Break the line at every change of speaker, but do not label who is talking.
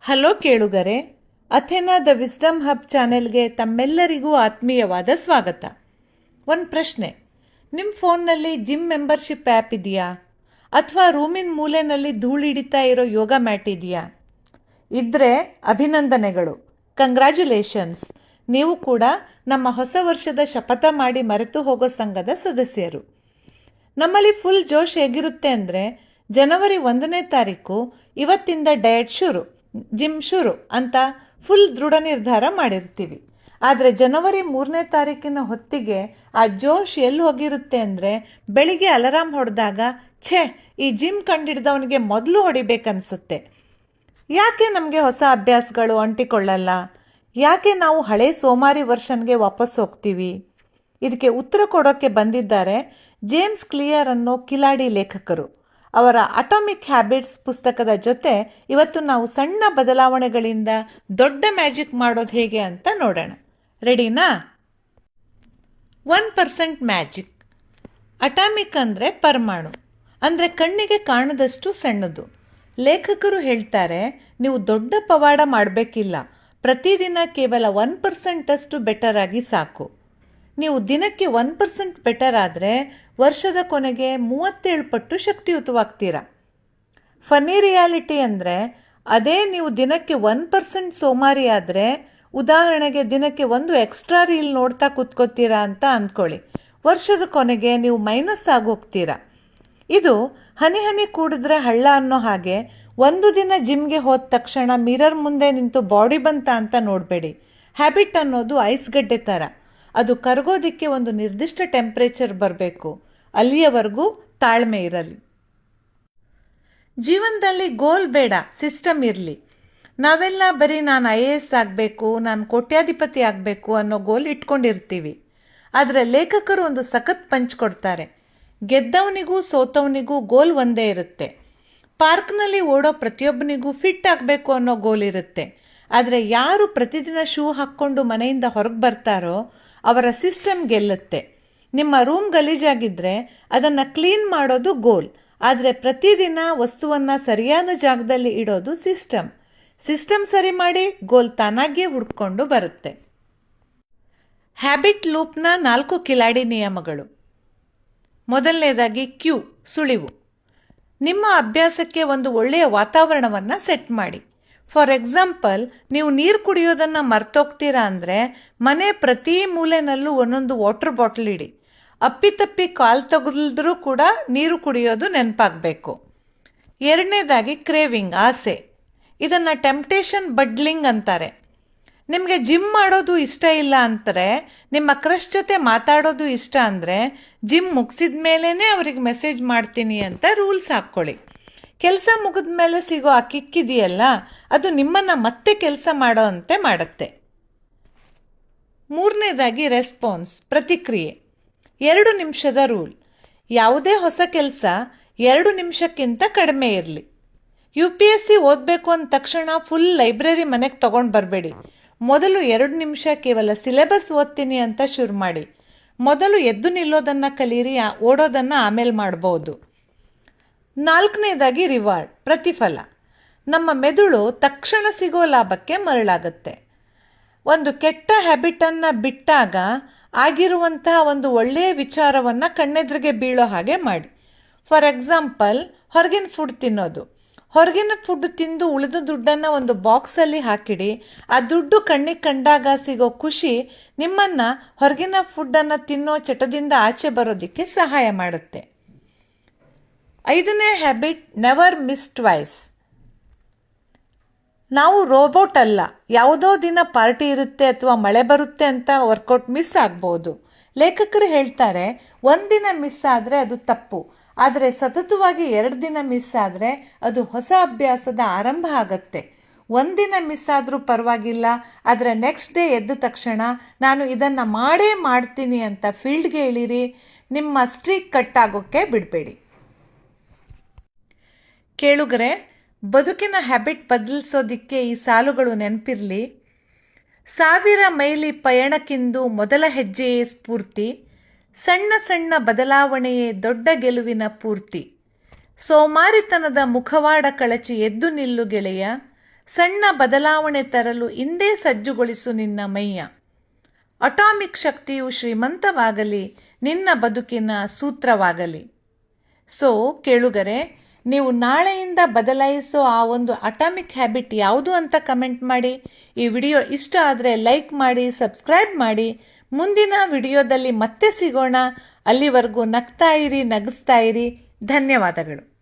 Hello ಕೇಳುಗರೆ, ಅಥೆನಾ the wisdom hub ಚಾನೆಲ್ಗೆ ತಮ್ಮೆಲ್ಲರಿಗೂ ಆತ್ಮೀಯವಾದ ಸ್ವಾಗತ. ಒಂದು ಪ್ರಶ್ನೆ, ನಿಮ್ಮ ಫೋನ್ನಲ್ಲಿ ಜಿಮ್ ಮೆಂಬರ್ಶಿಪ್ ಆ್ಯಪ್ ಇದೆಯಾ? ಅಥವಾ ರೂಮಿನ ಮೂಲೆಯಲ್ಲಿ ಧೂಳಿಡಿತಾ ಇರೋ ಯೋಗ ಮ್ಯಾಟ್ ಇದೆಯಾ? ಇದ್ದರೆ ಅಭಿನಂದನೆಗಳು, ಕಂಗ್ರ್ಯಾಚುಲೇಷನ್ಸ್. ನೀವು ಕೂಡ ನಮ್ಮ ಹೊಸ ವರ್ಷದ ಶಪಥ ಮಾಡಿ ಮರೆತು ಹೋಗೋ ಸಂಘದ ಸದಸ್ಯರು. ನಮ್ಮಲ್ಲಿ ಫುಲ್ ಜೋಶ್ ಹೇಗಿರುತ್ತೆ ಅಂದರೆ, ಜನವರಿ 1ನೇ ತಾರೀಕು ಇವತ್ತಿಂದ ಡಯಟ್ ಶುರು, ಜಿಮ್ ಶುರು ಅಂತ ಫುಲ್ ದೃಢ ನಿರ್ಧಾರ ಮಾಡಿರ್ತೀವಿ. ಆದರೆ ಜನವರಿ 3ನೇ ತಾರೀಕಿನ ಹೊತ್ತಿಗೆ ಆ ಜೋಶ್ ಎಲ್ಲಿ ಹೋಗಿರುತ್ತೆ ಅಂದರೆ, ಬೆಳಿಗ್ಗೆ ಅಲಾರಾಮ್ ಹೊಡೆದಾಗ ಈ ಜಿಮ್ ಕಂಡಿಡ್ದವನಿಗೆ ಮೊದಲು ಹೊಡಿಬೇಕನ್ಸುತ್ತೆ. ಯಾಕೆ ನಮಗೆ ಹೊಸ ಅಭ್ಯಾಸಗಳು ಅಂಟಿಕೊಳ್ಳಲ್ಲ? ಯಾಕೆ ನಾವು ಹಳೆ ಸೋಮಾರಿ ವರ್ಷನ್ಗೆ ವಾಪಸ್ ಹೋಗ್ತೀವಿ? ಇದಕ್ಕೆ ಉತ್ತರ ಕೊಡೋಕ್ಕೆ ಬಂದಿದ್ದಾರೆ ಜೇಮ್ಸ್ ಕ್ಲಿಯರ್ ಅನ್ನೋ ಕಿಲಾಡಿ ಲೇಖಕರು. ಅವರ ಅಟಾಮಿಕ್ ಹ್ಯಾಬಿಟ್ಸ್ ಪುಸ್ತಕದ ಜೊತೆ ಇವತ್ತು ನಾವು ಸಣ್ಣ ಬದಲಾವಣೆಗಳಿಂದ ದೊಡ್ಡ ಮ್ಯಾಜಿಕ್ ಮಾಡೋದು ಹೇಗೆ ಅಂತ ನೋಡೋಣ. ರೆಡಿನಾ? 1% ಮ್ಯಾಜಿಕ್. ಅಟಾಮಿಕ್ ಅಂದರೆ ಪರಮಾಣು, ಅಂದರೆ ಕಣ್ಣಿಗೆ ಕಾಣದಷ್ಟು ಸಣ್ಣದು. ಲೇಖಕರು ಹೇಳ್ತಾರೆ, ನೀವು ದೊಡ್ಡ ಪವಾಡ ಮಾಡಬೇಕಿಲ್ಲ, ಪ್ರತಿದಿನ ಕೇವಲ 1% ಅಷ್ಟು ಬೆಟರ್ ಆಗಿ ಸಾಕು. ನೀವು ದಿನಕ್ಕೆ 1% ಬೆಟರ್ ಆದರೆ ವರ್ಷದ ಕೊನೆಗೆ 37 ಪಟ್ಟು ಶಕ್ತಿಯುತವಾಗ್ತೀರಾ. ಫನ್ನಿ ರಿಯಾಲಿಟಿ ಅಂದರೆ, ಅದೇ ನೀವು ದಿನಕ್ಕೆ 1% ಸೋಮಾರಿ ಆದರೆ, ಉದಾಹರಣೆಗೆ ದಿನಕ್ಕೆ 1 ಎಕ್ಸ್ಟ್ರಾ ರೀಲ್ ನೋಡ್ತಾ ಕೂತ್ಕೋತೀರಾ ಅಂತ ಅಂದ್ಕೊಳ್ಳಿ. ವರ್ಷದ ಕೊನೆಗೆ ನೀವು ಮೈನಸ್ ಆಗೋಗ್ತೀರಾ. ಇದು ಹನಿ ಹನಿ ಕೂಡಿದ್ರೆ ಹಳ್ಳ ಅನ್ನೋ ಹಾಗೆ. ಒಂದು ದಿನ ಜಿಮ್ಗೆ ಹೋದ ತಕ್ಷಣ ಮಿರರ್ ಮುಂದೆ ನಿಂತು ಬಾಡಿ ಬಂತ ಅಂತ ನೋಡಬೇಡಿ. ಹ್ಯಾಬಿಟ್ ಅನ್ನೋದು ಐಸ್ ಗಡ್ಡೆ ಥರ. ಅದು ಕರಗೋದಿಕ್ಕೆ ಒಂದು ನಿರ್ದಿಷ್ಟ ಟೆಂಪ್ರೇಚರ್ ಬರಬೇಕು. ಅಲ್ಲಿಯವರೆಗೂ ತಾಳ್ಮೆ ಇರಲಿ. ಜೀವನದಲ್ಲಿ ಗೋಲ್ ಬೇಡ, ಸಿಸ್ಟಮ್ ಇರಲಿ. ನಾವೆಲ್ಲ ಬರೀ ನಾನು IAS ಆಗಬೇಕು, ನಾನು ಕೋಟ್ಯಾಧಿಪತಿ ಆಗಬೇಕು ಅನ್ನೋ ಗೋಲ್ ಇಟ್ಕೊಂಡಿರ್ತೀವಿ. ಆದರೆ ಲೇಖಕರು ಒಂದು ಸಖತ್ ಪಂಚ್ ಕೊಡ್ತಾರೆ. ಗೆದ್ದವನಿಗೂ ಸೋತವನಿಗೂ ಗೋಲ್ ಒಂದೇ ಇರುತ್ತೆ. ಪಾರ್ಕ್ನಲ್ಲಿ ಓಡೋ ಪ್ರತಿಯೊಬ್ಬನಿಗೂ ಫಿಟ್ ಆಗಬೇಕು ಅನ್ನೋ ಗೋಲ್ ಇರುತ್ತೆ. ಆದರೆ ಯಾರು ಪ್ರತಿದಿನ ಶೂ ಹಾಕ್ಕೊಂಡು ಮನೆಯಿಂದ ಹೊರಗೆ ಬರ್ತಾರೋ ಅವರ ಸಿಸ್ಟಮ್ ಗೆಲ್ಲುತ್ತೆ. ನಿಮ್ಮ ರೂಮ್ ಗಲೀಜಾಗಿದ್ದರೆ ಅದನ್ನು ಕ್ಲೀನ್ ಮಾಡೋದು ಗೋಲ್. ಆದರೆ ಪ್ರತಿದಿನ ವಸ್ತುವನ್ನು ಸರಿಯಾದ ಜಾಗದಲ್ಲಿ ಇಡೋದು ಸಿಸ್ಟಮ್. ಸಿಸ್ಟಮ್ ಸರಿ ಮಾಡಿ ಗೋಲ್ ತಾನಾಗಿಯೇ ಹುಡ್ಕೊಂಡು ಬರುತ್ತೆ. ಹ್ಯಾಬಿಟ್ ಲೂಪ್ನ 4 ಕಿಲಾಡಿ ನಿಯಮಗಳು. ಮೊದಲನೇದಾಗಿ ಸುಳಿವು. ನಿಮ್ಮ ಅಭ್ಯಾಸಕ್ಕೆ ಒಂದು ಒಳ್ಳೆಯ ವಾತಾವರಣವನ್ನು ಸೆಟ್ ಮಾಡಿ. ಫಾರ್ ಎಕ್ಸಾಂಪಲ್, ನೀವು ನೀರು ಕುಡಿಯೋದನ್ನು ಮರ್ತೋಗ್ತೀರಾ ಅಂದರೆ ಮನೆ ಪ್ರತಿ ಮೂಲೆನಲ್ಲೂ ಒಂದೊಂದು ವಾಟರ್ ಬಾಟಲ್ ಇಡಿ. ಅಪ್ಪಿತಪ್ಪಿ ಕಾಲು ತೆಗೆದ್ರೂ ಕೂಡ ನೀರು ಕುಡಿಯೋದು ನೆನಪಾಗಬೇಕು. ಎರಡನೇದಾಗಿ ಕ್ರೇವಿಂಗ್, ಆಸೆ. ಇದನ್ನು ಟೆಂಪ್ಟೇಷನ್ ಬಡ್ಲಿಂಗ್ ಅಂತಾರೆ. ನಿಮಗೆ ಜಿಮ್ ಮಾಡೋದು ಇಷ್ಟ ಇಲ್ಲ ಅಂತಾರೆ, ನಿಮ್ಮ ಕ್ರಶ್ ಜೊತೆ ಮಾತಾಡೋದು ಇಷ್ಟ ಅಂದರೆ ಜಿಮ್ ಮುಗಿಸಿದ ಮೇಲೇ ಅವ್ರಿಗೆ ಮೆಸೇಜ್ ಮಾಡ್ತೀನಿ ಅಂತ ರೂಲ್ಸ್ ಹಾಕ್ಕೊಳ್ಳಿ. ಕೆಲಸ ಮುಗಿದ ಮೇಲೆ ಸಿಗೋ ಆ ಕಿಕ್ಕಿದೆಯಲ್ಲ, ಅದು ನಿಮ್ಮನ್ನು ಮತ್ತೆ ಕೆಲಸ ಮಾಡೋ ಅಂತೆ ಮಾಡುತ್ತೆ. ಮೂರನೇದಾಗಿ ರೆಸ್ಪಾನ್ಸ್, ಪ್ರತಿಕ್ರಿಯೆ. 2 ನಿಮಿಷದ ರೂಲ್. ಯಾವುದೇ ಹೊಸ ಕೆಲಸ 2 ನಿಮಿಷಕ್ಕಿಂತ ಕಡಿಮೆ ಇರಲಿ. UPSC ಓದಬೇಕು ಅಂದ ತಕ್ಷಣ ಫುಲ್ ಲೈಬ್ರರಿ ಮನೆಗೆ ತೊಗೊಂಡು ಬರಬೇಡಿ. ಮೊದಲು 2 ನಿಮಿಷ ಕೇವಲ ಸಿಲೆಬಸ್ ಓದ್ತೀನಿ ಅಂತ ಶುರು ಮಾಡಿ. ಮೊದಲು ಎದ್ದು ನಿಲ್ಲೋದನ್ನು ಕಲೀರಿ, ಓಡೋದನ್ನು ಆಮೇಲೆ ಮಾಡ್ಬೋದು. 4ನೇದಾಗಿ ರಿವಾರ್ಡ್, ಪ್ರತಿಫಲ. ನಮ್ಮ ಮೆದುಳು ತಕ್ಷಣ ಸಿಗೋ ಲಾಭಕ್ಕೆ ಮರಳಾಗುತ್ತೆ. ಒಂದು ಕೆಟ್ಟ ಹ್ಯಾಬಿಟನ್ನು ಬಿಟ್ಟಾಗ ಆಗಿರುವಂತಹ ಒಂದು ಒಳ್ಳೆಯ ವಿಚಾರವನ್ನು ಕಣ್ಣೆದುರಿಗೆ ಬೀಳೋ ಹಾಗೆ ಮಾಡಿ. ಫಾರ್ ಎಕ್ಸಾಂಪಲ್, ಹೊರಗಿನ ಫುಡ್ ತಿನ್ನೋದು. ಹೊರಗಿನ ಫುಡ್ ತಿಂದು ಉಳಿದ ದುಡ್ಡನ್ನು ಒಂದು ಬಾಕ್ಸಲ್ಲಿ ಹಾಕಿಡಿ. ಆ ದುಡ್ಡು ಕಣ್ಣಿಗೆ ಕಂಡಾಗ ಸಿಗೋ ಖುಷಿ ನಿಮ್ಮನ್ನು ಹೊರಗಿನ ಫುಡ್ಡನ್ನು ತಿನ್ನೋ ಚಟದಿಂದ ಆಚೆ ಬರೋದಕ್ಕೆ ಸಹಾಯ ಮಾಡುತ್ತೆ. 5ನೇ ಹ್ಯಾಬಿಟ್, ನೆವರ್ ಮಿಸ್ ಟ್ವೈಸ್. ನಾವು ರೋಬೋಟ್ ಅಲ್ಲ. ಯಾವುದೋ ದಿನ ಪಾರ್ಟಿ ಇರುತ್ತೆ ಅಥವಾ ಮಳೆ ಬರುತ್ತೆ ಅಂತ ವರ್ಕೌಟ್ ಮಿಸ್ ಆಗ್ಬೋದು. ಲೇಖಕರು ಹೇಳ್ತಾರೆ, 1 ದಿನ ಮಿಸ್ ಆದರೆ ಅದು ತಪ್ಪು. ಆದರೆ ಸತತವಾಗಿ 2 ದಿನ ಮಿಸ್ ಆದರೆ ಅದು ಹೊಸ ಅಭ್ಯಾಸದ ಆರಂಭ ಆಗತ್ತೆ. 1 ದಿನ ಮಿಸ್ ಆದರೂ ಪರವಾಗಿಲ್ಲ, ಆದರೆ ನೆಕ್ಸ್ಟ್ ಡೇ ಎದ್ದ ತಕ್ಷಣ ನಾನು ಇದನ್ನು ಮಾಡೇ ಮಾಡ್ತೀನಿ ಅಂತ ಫೀಲ್ಡ್ಗೆ ಇಳಿರಿ. ನಿಮ್ಮ ಸ್ಟ್ರೀಕ್ ಕಟ್ಟಾಗೋಕ್ಕೆ ಬಿಡಬೇಡಿ. ಕೇಳುಗರೆ, ಬದುಕಿನ ಹ್ಯಾಬಿಟ್ ಬದಲಿಸೋದಿಕ್ಕೆ ಈ ಸಾಲುಗಳು ನೆನಪಿರಲಿ. 1000 ಮೈಲಿ ಪಯಣಕ್ಕಿಂದು ಮೊದಲ ಹೆಜ್ಜೆಯೇ ಸ್ಫೂರ್ತಿ. ಸಣ್ಣ ಸಣ್ಣ ಬದಲಾವಣೆಯೇ ದೊಡ್ಡ ಗೆಲುವಿನ ಪೂರ್ತಿ. ಸೋಮಾರಿತನದ ಮುಖವಾಡ ಕಳಚಿ ಎದ್ದು ನಿಲ್ಲು ಗೆಳೆಯ. ಸಣ್ಣ ಬದಲಾವಣೆ ತರಲು ಇಂದೇ ಸಜ್ಜುಗೊಳಿಸು ನಿನ್ನ ಮೈಯ. ಅಟಾಮಿಕ್ ಶಕ್ತಿಯು ಶ್ರೀಮಂತವಾಗಲಿ, ನಿನ್ನ ಬದುಕಿನ ಸೂತ್ರವಾಗಲಿ. ಸೊ ಕೇಳುಗರೆ, ನೀವು ನಾಳೆಯಿಂದ ಬದಲಾಯಿಸೋ ಆ ಒಂದು ಅಟಾಮಿಕ್ ಹ್ಯಾಬಿಟ್ ಯಾವುದು ಅಂತ ಕಮೆಂಟ್ ಮಾಡಿ. ಈ ವಿಡಿಯೋ ಇಷ್ಟ ಆದರೆ ಲೈಕ್ ಮಾಡಿ, ಸಬ್ಸ್ಕ್ರೈಬ್ ಮಾಡಿ. ಮುಂದಿನ ವಿಡಿಯೋದಲ್ಲಿ ಮತ್ತೆ ಸಿಗೋಣ. ಅಲ್ಲಿವರೆಗೂ ನಗ್ತಾ ಇರಿ, ನಗಿಸ್ತಾ ಇರಿ. ಧನ್ಯವಾದಗಳು.